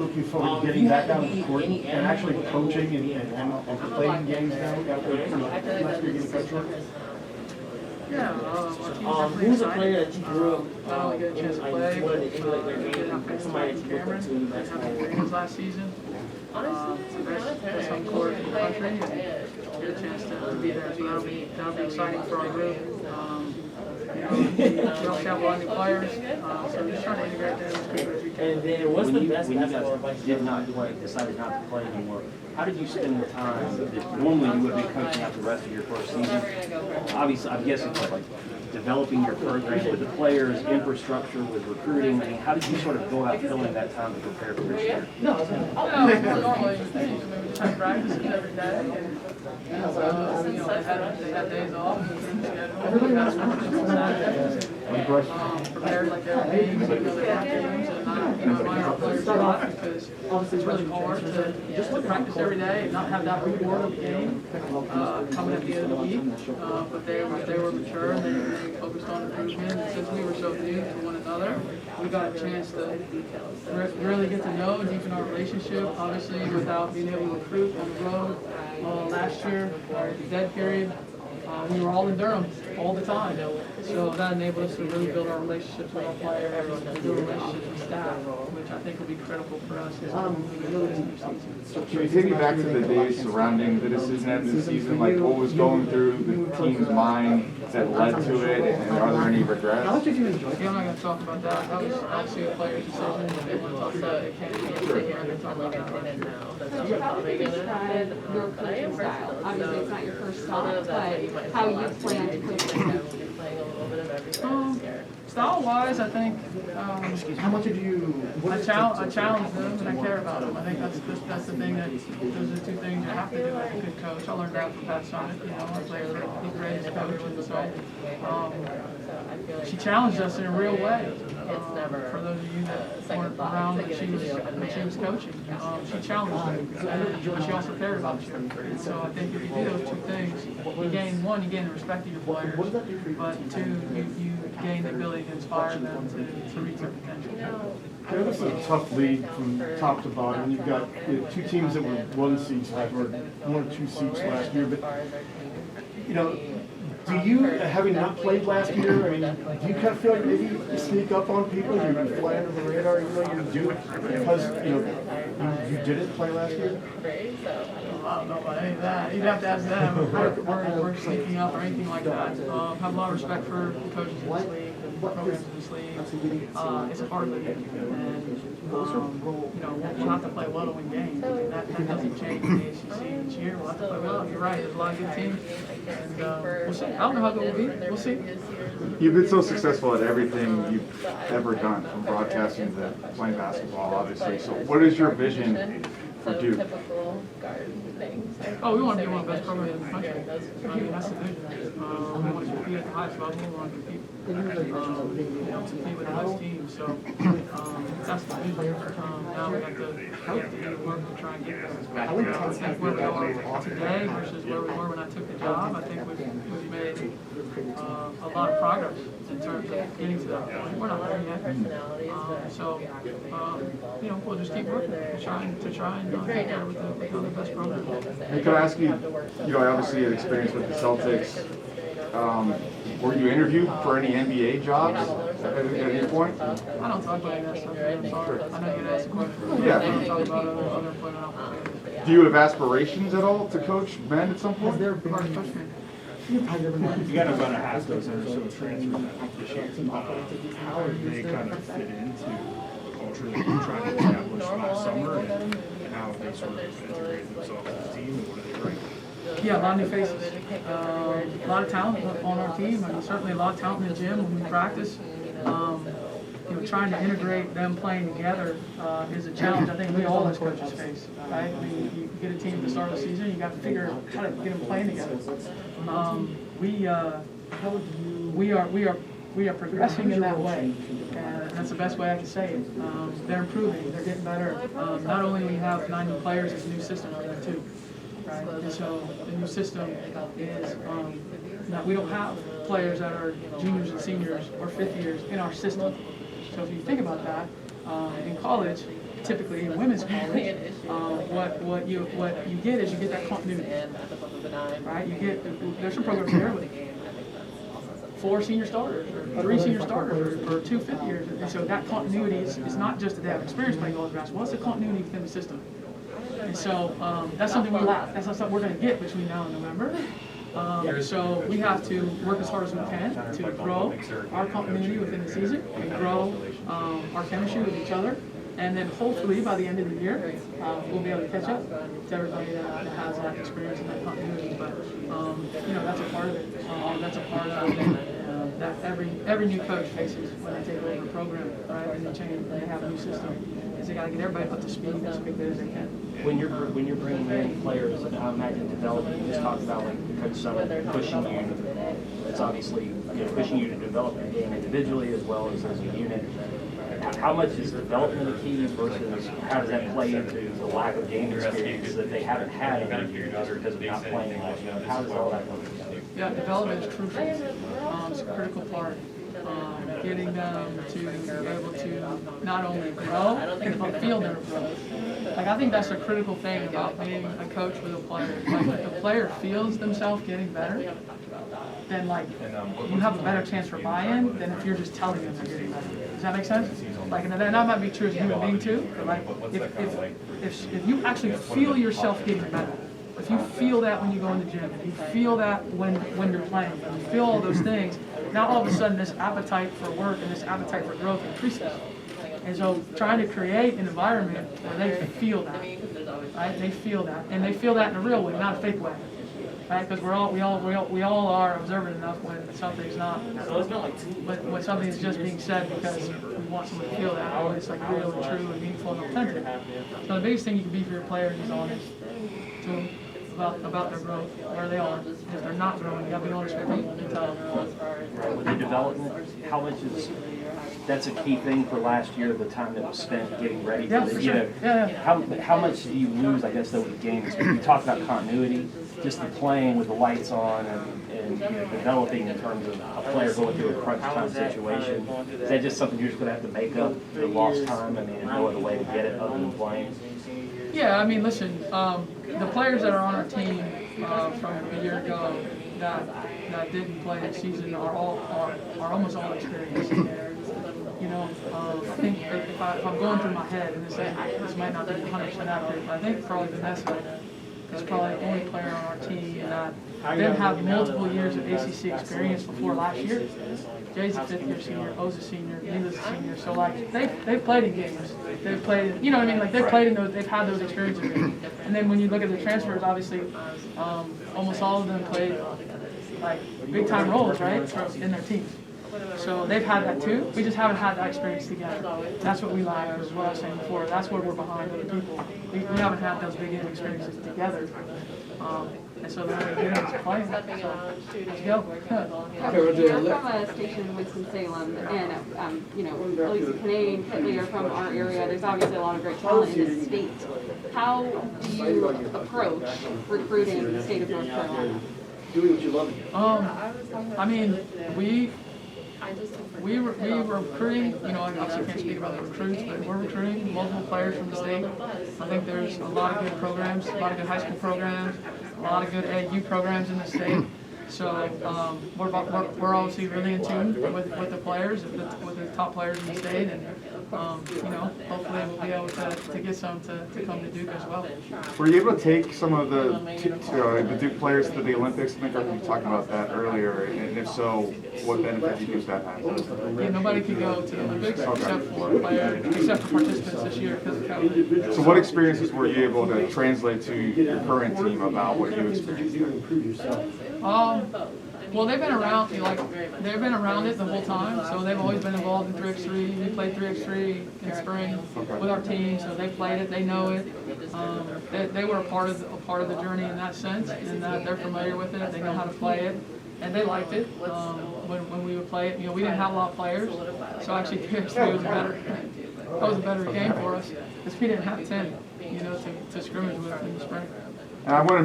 looking forward to getting back out on the court and actually coaching and playing games now after last year getting cut short? Yeah, who's a player that you grew up not only get a chance to play, but get out face to Cameron, that's how he was last season. It's the best home court in the country, and get a chance to be there. So that'll be exciting for our group. We also have a lot of new players, so we're just trying to integrate them as quickly as we can. And then what's the best when you basketball guys advice did not play, decided not to play anymore, how did you spend the time that normally you would have been coaching out the rest of your first season? Obviously, I'm guessing like developing your program with the players, infrastructure, with recruiting. I mean, how did you sort of go out filling that time to prepare for this year? Normally, we just have practices every day, and they had days off. Prepared like their games, their games, and not our players a lot because it's really hard to practice every day and not have that reward of the game coming at the end of the week. But they were mature and they focused on improvement. And since we were so new to one another, we got a chance to really get to know and deepen our relationship. Obviously, without being able to recruit on the road last year, our dead period. We were all in Durham all the time, so that enabled us to really build our relationships with our players, and build relationships with staff, which I think will be critical for us as we go into the season. Can we take you back to the days surrounding the decision at this season? Like, what was going through the team's mind that led to it, and are there any regrets? How did you enjoy it? Yeah, I'm not going to talk about that. That was obviously a player's decision. If they want to talk about it, they can't. I'm going to talk about that right now. How would you describe your coaching style? Obviously, it's not your first stop, but how you plan to coach them? Style-wise, I think How much did you? I challenge them and I care about them. I think that's the thing that those are the two things you have to do as a good coach. I learned that from Pat Summit. I played with a great coach, and so she challenged us in a real way. For those of you that weren't around when she was coaching, she challenged you, but she also cared about you. And so I think if you do those two things, you gain the respect of your players, but two, you gain the ability to inspire them to reach their potential. This is a tough league from top to bottom. You've got two teams that were 1 seeds or 1 or 2 seeds last year, but do you, having not played last year, I mean, do you kind of feel like maybe you sneak up on people, you fly under the radar, even though you do it because you didn't play last year? I don't know about any of that. You'd have to ask them. We're sneaking up or anything like that. Have a lot of respect for the coaches in this league, the programs in this league. It's a hard league, and we'll have to play well to win games. That doesn't change in the ACC each year. We'll have to play well. You're right. There's a lot of good teams, and we'll see. I don't know how good we'll be. We'll see. You've been so successful at everything you've ever done, from broadcasting to playing basketball, obviously. So what is your vision for Duke? Oh, we want to be one of the best programs in the country. I mean, that's the vision. We want to compete at the highest level. We want to compete with the best teams. So that's the vision. Now we have to work to try and get there. I think where we are today versus where we were when I took the job, I think we've made a lot of progress in terms of getting to that point. We're not there yet. So we'll just keep working to try and get there with the best program. And can I ask you, obviously you had experience with the Celtics. Were you interviewed for any NBA jobs at any point? I don't talk about that stuff. I'm sorry. I know you'd ask a question. Yeah. I don't talk about other employment opportunities. Do you have aspirations at all to coach men at some point? Hard to coach me. You got about a half dozen or so transfers this year. How do they kind of fit into the culture that you're trying to establish last summer, and how have they sort of integrated themselves as a team, and what do they bring? Yeah, a lot of new faces. A lot of talent on our team. I mean, certainly a lot of talent in the gym when we practice. Trying to integrate them playing together is a challenge I think we all as coaches face. Right? I mean, you get a team at the start of the season, you got to figure out how to get them playing together. We are progressing in that way, and that's the best way I can say it. They're improving, they're getting better. Not only do we have 9 new players, it's a new system for them too. Right? And so the new system is we don't have players that are juniors and seniors or 5th years in our system. So if you think about that, in college, typically in women's college, what you get is you get that continuity, right? There's some programs there with 4 senior starters, or 3 senior starters, or 2 fifth years, and so that continuity is not just that they have experience playing college basketball, it's the continuity within the system. And so that's something we lack. That's not something we're going to get between now and November. So we have to work as hard as we can to grow our continuity within the season and grow our chemistry with each other. And then hopefully by the end of the year, we'll be able to catch up to everybody that has that experience and that continuity. But that's a part of it. That's a part of that every new coach faces when they take over a program, right? And they change, and they have a new system. Is they got to get everybody up to speed as quickly as they can. When you're bringing in players, and I imagine development, you just talked about like Coach Summer pushing you. It's obviously pushing you to develop your game individually as well as a unit. How much is development the key versus how does that play into the lack of game experience that they haven't had in their years because of not playing last year? How does all that come together? Yeah, development is crucial. It's a critical part. Getting them to be able to not only grow, but feel their growth. Like, I think that's a critical thing about being a coach with a player. Like, if the player feels themselves getting better, then like you have a better chance for buy-in than if you're just telling them they're getting better. Does that make sense? Like, and that might be true as a human being too. But like, if you actually feel yourself getting better, if you feel that when you go in the gym, if you feel that when you're playing, if you feel all those things, now all of a sudden this appetite for work and this appetite for growth increases. And so trying to create an environment where they feel that, right? They feel that, and they feel that in a real way, not a fake way, right? Because we all are observant enough when something's not, when something is just being said because we want someone to feel that, when it's like real and true and meaningful and authentic. So the biggest thing you can be for your players is honest to them about their growth, where they are. If they're not growing, you gotta be honest with them and tell them. Right, with the development, how much is that's a key thing for last year, the time that was spent getting ready for the, how much do you lose, I guess, though, with games? You talk about continuity, just the playing with the lights on and developing in terms of a player going through a crunch time situation. Is that just something you're just going to have to make up the lost time? I mean, there's no other way to get it other than playing? Yeah, I mean, listen, the players that are on our team from a year ago that didn't play this season are almost all experienced. I think if I'm going through my head, and this might not be 100% accurate, but I think probably Vanessa is probably the only player on our team that didn't have multiple years of ACC experience before last year. Jay's a 5th-year senior, O's a senior, Mila's a senior, so like they've played in games. They've played, like they've played in those, they've had those experiences. And then when you look at the transfers, obviously, almost all of them played like big-time roles, right, in their teams. So they've had that too. We just haven't had that experience together. That's what we lack, as what I was saying before. That's where we're behind other people. We haven't had those big game experiences together. And so they're going to get us playing. So let's go. You're from a station in Winston-Salem, and Elisa Kinane, Kitley are from our area. There's obviously a lot of great talent in the state. How do you approach recruiting the state of North Carolina? Doing what you love to do. I mean, we were recruiting, obviously I can't speak about the recruits, but we're recruiting multiple players from the state. I think there's a lot of good programs, a lot of good high school programs, a lot of good AU programs in the state. So we're obviously really in tune with the players, with the top players in the state, and hopefully we'll be able to get some to come to Duke as well. Were you able to take some of the Duke players to the Olympics? I think you talked about that earlier, and if so, what benefit do you think that has? Yeah, nobody could go to the Olympics except for participants this year because of COVID. So what experiences were you able to translate to your current team about what you experienced? Well, they've been around. They've been around it the whole time. So they've always been involved in 3x3. We played 3x3 in spring with our team, so they played it. They know it. They were a part of the journey in that sense, and that they're familiar with it. They know how to play it, and they liked it. When we would play it, we didn't have a lot of players, so actually 3x3 was a better game for us because we didn't have 10, to scrimmage with in the spring. And I want